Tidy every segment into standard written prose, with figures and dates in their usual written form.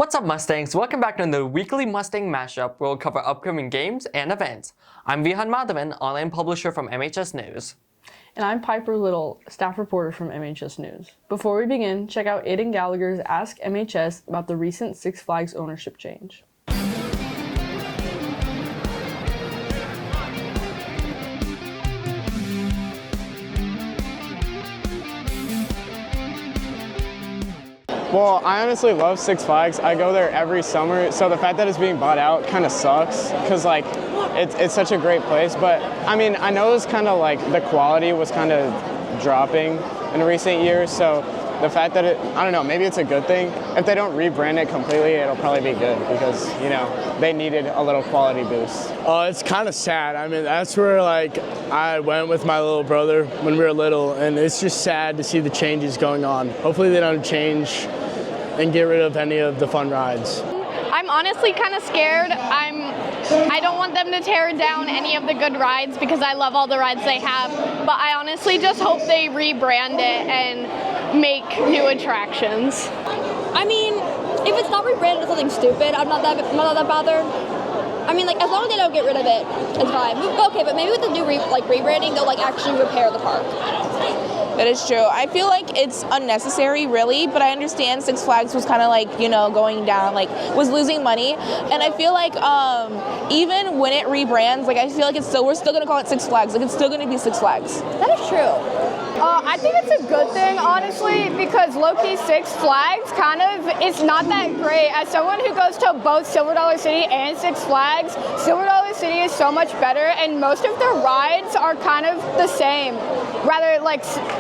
What's up, Mustangs? Welcome back to the weekly Mustang Mashup, where we'll cover upcoming games and events. I'm Vihaan Madhavan, online publisher from MHSNews. And I'm Piper Little, staff reporter from MHS News. Before we begin, check out Aidan Gallagher's Ask MHS about the recent Six Flags ownership change. Well, I honestly love Six Flags. I go there every summer, so the fact that it's being bought out kind of sucks because it's such a great place. But I mean, I know it's kind of like the quality was kind of dropping in recent years, so the fact that I don't know, maybe it's a good thing. If they don't rebrand it completely, it'll probably be good because, you know, they needed a little quality boost. It's kind of sad. I mean, that's where I went with my little brother when we were little, and it's just sad to see the changes going on. Hopefully they don't change and get rid of any of the fun rides. I'm honestly kind of scared. I don't want them to tear down any of the good rides because I love all the rides they have, but I honestly just hope they rebrand it and make new attractions. I mean, if it's not rebranded to something stupid, I'm not that bothered. I mean, as long as they don't get rid of it, it's fine. Okay, but maybe with the new rebranding, they'll actually repair the park. That is true. I feel like it's unnecessary, really, but I understand Six Flags was kind of going down, was losing money, and I feel like even when it rebrands, I feel like we're still gonna call it Six Flags. It's still gonna be Six Flags. That is true. I think it's a good thing, honestly, because low-key Six Flags it's not that great. As someone who goes to both Silver Dollar City and Six Flags, Silver Dollar City is so much better, and most of the rides are kind of the same. Rather,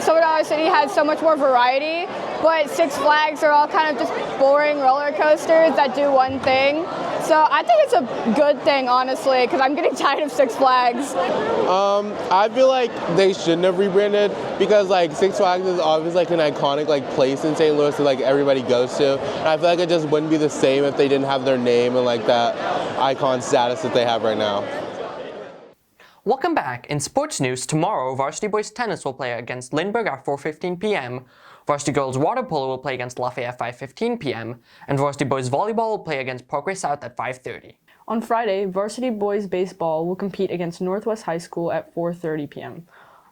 Silver Dollar City has so much more variety, but Six Flags are all kind of just boring roller coasters that do one thing. So I think it's a good thing, honestly, because I'm getting tired of Six Flags. I feel like they shouldn't have rebranded because Six Flags is obviously an iconic place in St. Louis that everybody goes to. And I feel like it just wouldn't be the same if they didn't have their name and that icon status that they have right now. Welcome back. In sports news, tomorrow, varsity boys tennis will play against Lindbergh at 4:15 p.m., varsity girls water polo will play against Lafayette at 5:15 p.m., and varsity boys volleyball will play against Parkway South at 5:30. On Friday, varsity boys baseball will compete against Northwest High School at 4:30 p.m.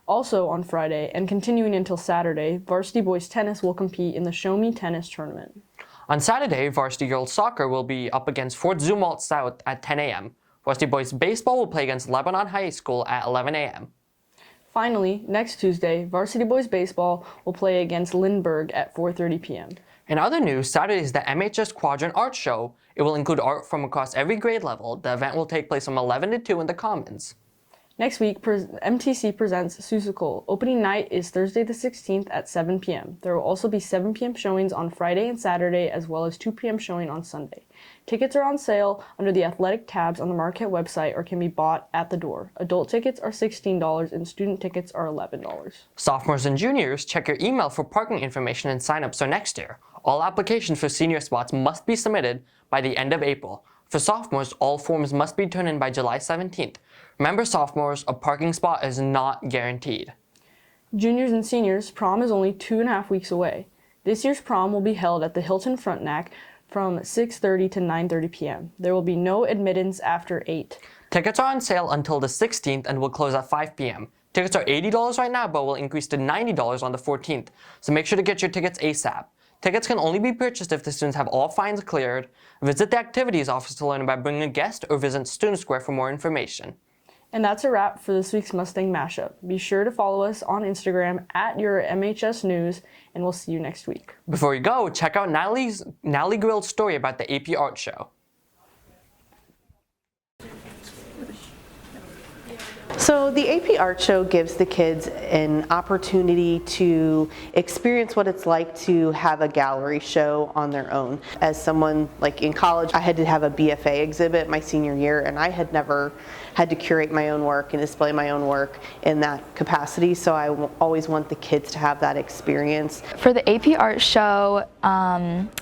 Also on Friday, and continuing until Saturday, varsity boys tennis will compete in the Show Me Tennis tournament. On Saturday, varsity girls soccer will be up against Fort Zumwalt South at 10 a.m. Varsity boys baseball will play against Lebanon High School at 11 a.m. Finally, next Tuesday, varsity boys baseball will play against Lindbergh at 4:30 p.m. In other news, Saturday is the MHS Quadrant Art Show. It will include art from across every grade level. The event will take place from 11 to 2 in the Commons. Next week, MTC presents Seussical. Opening night is Thursday the 16th at 7 p.m. There will also be 7 p.m. showings on Friday and Saturday, as well as 2 p.m. showing on Sunday. Tickets are on sale under the athletic tabs on the Marquette website or can be bought at the door. Adult tickets are $16 and student tickets are $11. Sophomores and juniors, check your email for parking information and sign-ups for next year. All applications for senior spots must be submitted by the end of April. For sophomores, all forms must be turned in by July 17th. Remember, sophomores, a parking spot is not guaranteed. Juniors and seniors, prom is only 2.5 weeks away. This year's prom will be held at the Hilton Frontenac from 6:30 to 9:30 p.m. There will be no admittance after 8. Tickets are on sale until the 16th and will close at 5 p.m. Tickets are $80 right now, but will increase to $90 on the 14th, so make sure to get your tickets ASAP. Tickets can only be purchased if the students have all fines cleared. Visit the activities office to learn about bringing a guest or visit Student Square for more information. And that's a wrap for this week's Mustang Mashup. Be sure to follow us on Instagram at your MHS News, and we'll see you next week. Before you go, check out Natalie Grill's story about the AP Art Show. So the AP Art Show gives the kids an opportunity to experience what it's like to have a gallery show on their own. As someone in college, I had to have a BFA exhibit my senior year, and I had never had to curate my own work and display my own work in that capacity, so I always want the kids to have that experience. For the AP Art Show,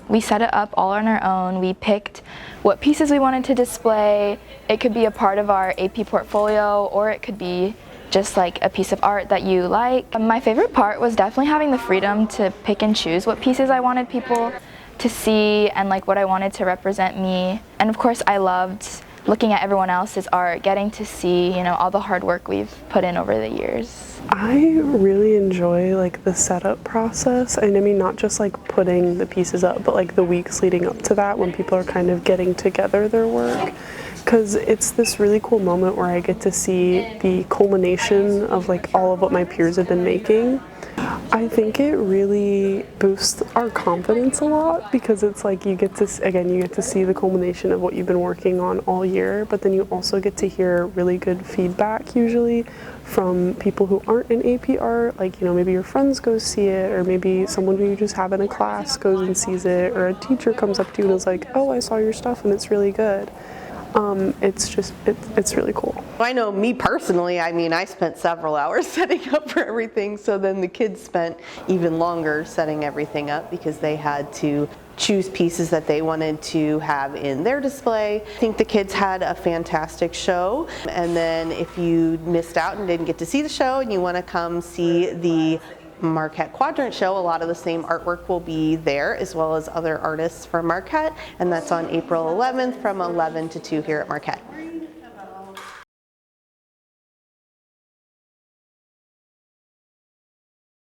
we set it up all on our own. We picked what pieces we wanted to display. It could be a part of our AP portfolio, or it could be just a piece of art that you like. My favorite part was definitely having the freedom to pick and choose what pieces I wanted people to see and like what I wanted to represent me. And of course I loved looking at everyone else's art, getting to see, you know, all the hard work we've put in over the years. I really enjoy like the setup process, and I mean not just like putting the pieces up, but like the weeks leading up to that when people are kind of getting together their work, because it's this really cool moment where I get to see the culmination of like all of what my peers have been making. I think it really boosts our confidence a lot, because it's like you get to see the culmination of what you've been working on all year, but then you also get to hear really good feedback usually from people who aren't in AP art, like, you know, maybe your friends go see it, or maybe someone who you just have in a class goes and sees it, or a teacher comes up to you and is like, oh, I saw your stuff and it's really good. It's really cool. I know me personally, I mean, I spent several hours setting up for everything, so then the kids spent even longer setting everything up because they had to choose pieces that they wanted to have in their display. I think the kids had a fantastic show, and then if you missed out and didn't get to see the show and you want to come see the Marquette Quadrant show, a lot of the same artwork will be there, as well as other artists from Marquette, and that's on April 11th from 11 to 2 here at Marquette.